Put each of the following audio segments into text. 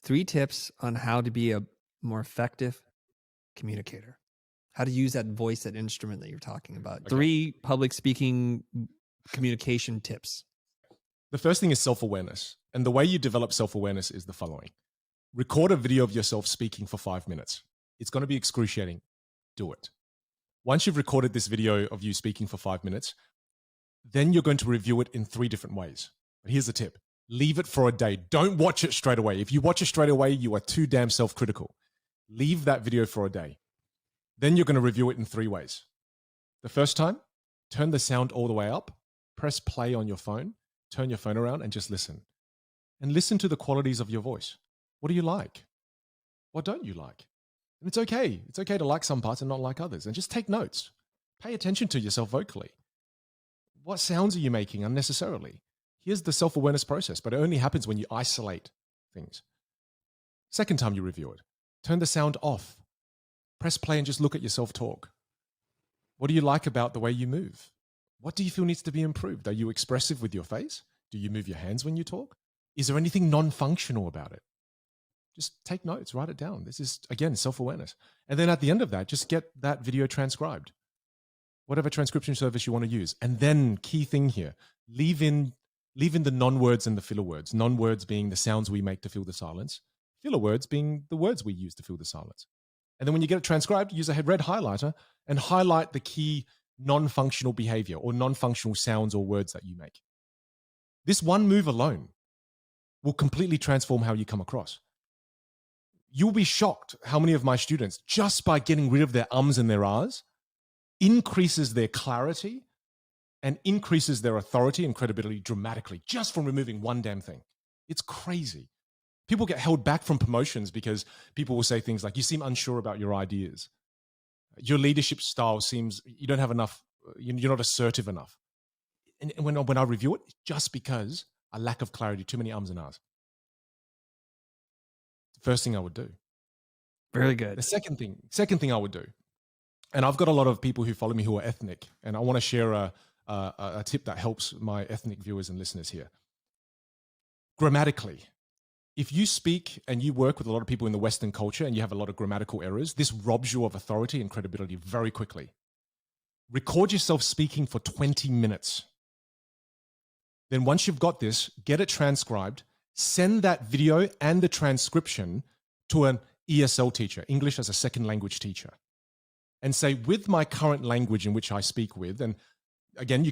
3 tips on how to be a more effective communicator. How to use that voice, that instrument that you're talking about. Okay. 3 public speaking communication tips. The first thing is self-awareness. And the way you develop self-awareness is the following. Record a video of yourself speaking for 5 minutes. It's going to be excruciating. Do it. Once you've recorded this video of you speaking for 5 minutes, then you're going to review it in 3 different ways. But here's the tip. Leave it for a day. Don't watch it straight away. If you watch it straight away, you are too damn self-critical. Leave that video for a day. Then you're going to review it in 3 ways. The first time, turn the sound all the way up, press play on your phone, turn your phone around and just listen. And listen to the qualities of your voice. What do you like? What don't you like? And it's okay. It's okay to like some parts and not like others. And just take notes. Pay attention to yourself vocally. What sounds are you making unnecessarily? Here's the self-awareness process, but it only happens when you isolate things. Second time you review it, turn the sound off. Press play and just look at yourself talk. What do you like about the way you move? What do you feel needs to be improved? Are you expressive with your face? Do you move your hands when you talk? Is there anything non-functional about it? Just take notes, write it down. This is, again, self-awareness. And then at the end of that, just get that video transcribed. Whatever transcription service you want to use. And then, key thing here, leave in the non-words and the filler words. Non-words being the sounds we make to fill the silence. Filler words being the words we use to fill the silence. And then when you get it transcribed, use a red highlighter and highlight the key non-functional behavior or non-functional sounds or words that you make. This one move alone will completely transform how you come across. You'll be shocked how many of my students, just by getting rid of their ums and their ahs, increases their clarity and increases their authority and credibility dramatically just from removing one damn thing. It's crazy. People get held back from promotions because people will say things like, you seem unsure about your ideas. Your leadership style seems, you don't have enough, you're not assertive enough. And when I review it, it's just because a lack of clarity, too many ums and ahs. First thing I would do. Very good. The second thing I would do, and I've got a lot of people who follow me who are ethnic, and I want to share a tip that helps my ethnic viewers and listeners here. Grammatically, if you speak and you work with a lot of people in the Western culture and you have a lot of grammatical errors, this robs you of authority and credibility very quickly. Record yourself speaking for 20 minutes. Then once you've got this, get it transcribed, send that video and the transcription to an ESL teacher, English as a second language teacher, and say, with my current language in which I speak with, and again,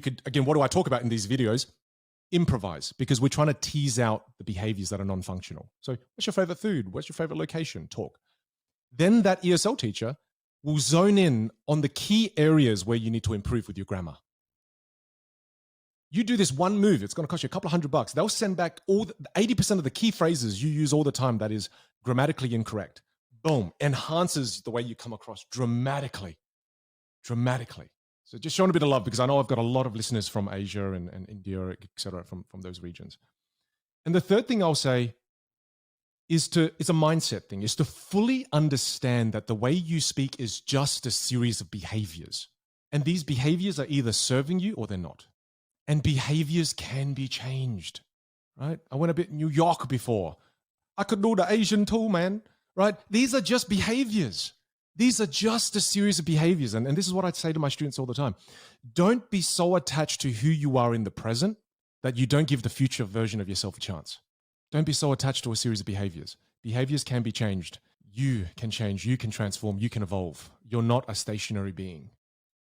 what do I talk about in these videos? Improvise, because we're trying to tease out the behaviors that are non-functional. So what's your favorite food? What's your favorite location? Talk. Then that ESL teacher will zone in on the key areas where you need to improve with your grammar. You do this one move, it's going to cost you a couple of $100. They'll send back 80% of the key phrases you use all the time that is grammatically incorrect. Boom, enhances the way you come across dramatically. Dramatically. So just showing a bit of love because I know I've got a lot of listeners from Asia and India, et cetera, from those regions. And the third thing I'll say is it's a mindset thing, is to fully understand that the way you speak is just a series of behaviors. And these behaviors are either serving you or they're not. And behaviors can be changed, right? I went a bit New York before. I could do the Asian too, man, right? These are just behaviors. These are just a series of behaviors. And this is what I'd say to my students all the time. Don't be so attached to who you are in the present that you don't give the future version of yourself a chance. Don't be so attached to a series of behaviors. Behaviors can be changed. You can change. You can transform. You can evolve. You're not a stationary being.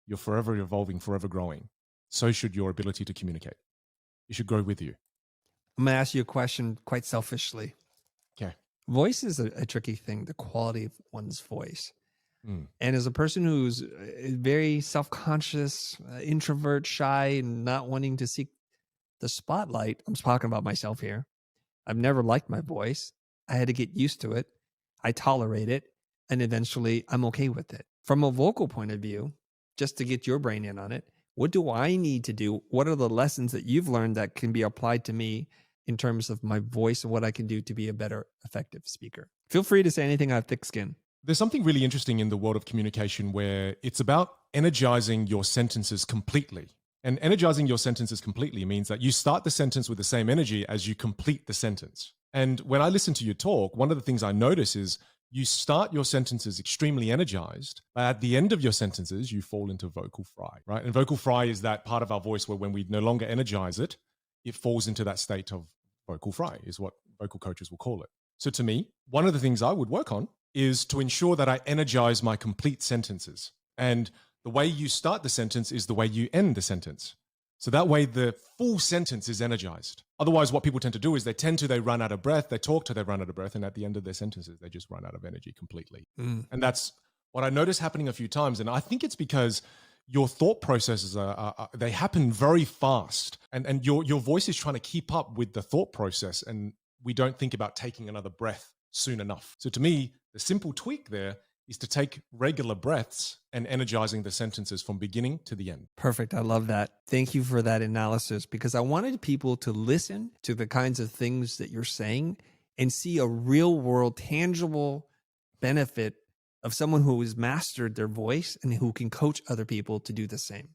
You're forever evolving, forever growing. So should your ability to communicate. It should grow with you. I'm going to ask you a question quite selfishly. Okay. Voice is a tricky thing, the quality of one's voice. Mm. And as a person who's very self-conscious, introvert, shy, and not wanting to seek the spotlight, I'm talking about myself here. I've never liked my voice. I had to get used to it. I tolerate it. And eventually I'm okay with it. From a vocal point of view, just to get your brain in on it, what do I need to do? What are the lessons that you've learned that can be applied to me in terms of my voice and what I can do to be a better, effective speaker? Feel free to say anything. I have thick skin. There's something really interesting in the world of communication where it's about energizing your sentences completely. And energizing your sentences completely means that you start the sentence with the same energy as you complete the sentence. And when I listen to you talk, one of the things I notice is you start your sentences extremely energized, but at the end of your sentences, you fall into vocal fry, right? And vocal fry is that part of our voice where when we no longer energize it, it falls into that state of vocal fry, is what vocal coaches will call it. So to me, one of the things I would work on is to ensure that I energize my complete sentences. And the way you start the sentence is the way you end the sentence. So that way the full sentence is energized. Otherwise, what people tend to do is they run out of breath, they talk till they run out of breath, and at the end of their sentences, they just run out of energy completely. And that's what I noticed happening a few times. And I think it's because your thought processes they happen very fast, and your voice is trying to keep up with the thought process, and we don't think about taking another breath soon enough. So to me, the simple tweak there is to take regular breaths and energizing the sentences from beginning to the end. Perfect. I love that. Thank you for that analysis, because I wanted people to listen to the kinds of things that you're saying and see a real world, tangible benefit of someone who has mastered their voice and who can coach other people to do the same.